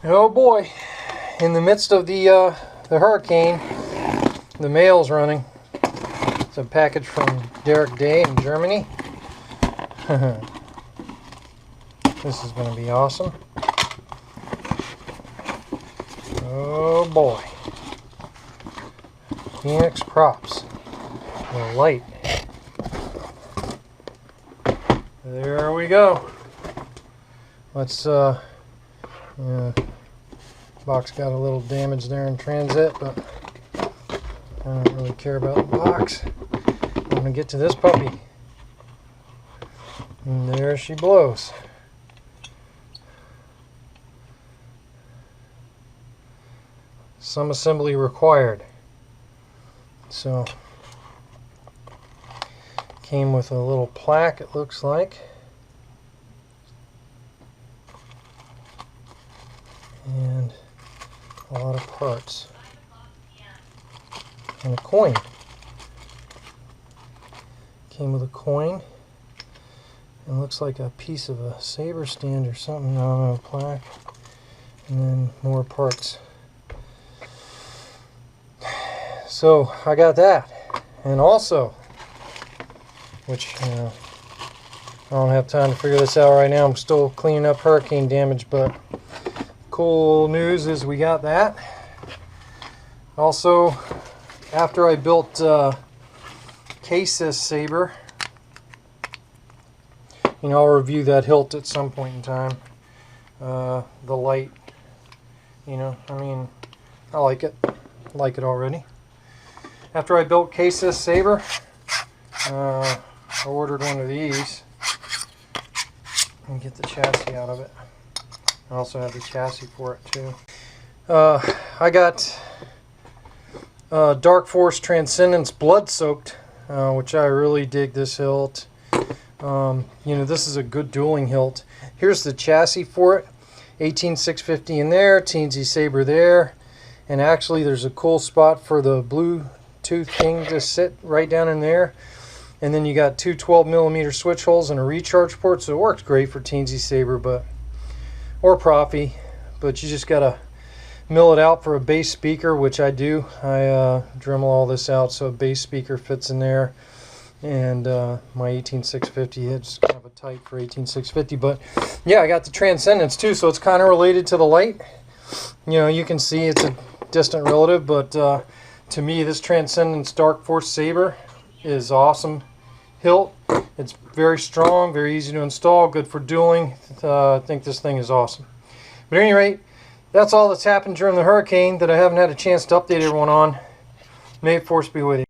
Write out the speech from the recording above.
Oh boy, in the midst of the hurricane, the mail's running. It's a package from Derek Day in Germany. This is going to be awesome. Oh boy. Phoenix props. The light. There we go. Let's box got a little damage there in transit, but I don't really care about the box. I'm gonna get to this puppy. And there she blows. Some assembly required. So, came with a little plaque, it looks like. And a lot of parts. And a coin. Came with a coin. And looks like a piece of a saber stand or something. I don't know, a plaque. And then more parts. So I got that. And also, which I don't have time to figure this out right now. I'm still cleaning up hurricane damage, but cool news is we got that. Also, after I built K-Sis Saber, I'll review that hilt at some point in time. The light, I like it. I like it already. After I built K-Sis Saber, I ordered one of these and get the chassis out of it. I also have the chassis for it too. I got Dark Force Transcendence bloodsoaked, which I really dig this hilt. This is a good dueling hilt. Here's the chassis for it. 18650 in there, Teensy Saber there, and actually there's a cool spot for the Bluetooth thing to sit right down in there. And then you got two 12mm switch holes and a recharge port, so it works great for Teensy Saber, or Profi, but you just gotta mill it out for a bass speaker, which I do. I Dremel all this out so a bass speaker fits in there, and my 18650, it's kind of a tight for 18650, but yeah, I got the Transcendence too, so it's kind of related to the light. You can see it's a distant relative, but to me this Transcendence Dark Force Saber is awesome hilt. It's very strong, very easy to install, good for dueling. I think this thing is awesome. But at any rate, that's all that's happened during the hurricane that I haven't had a chance to update everyone on. May Force be with you.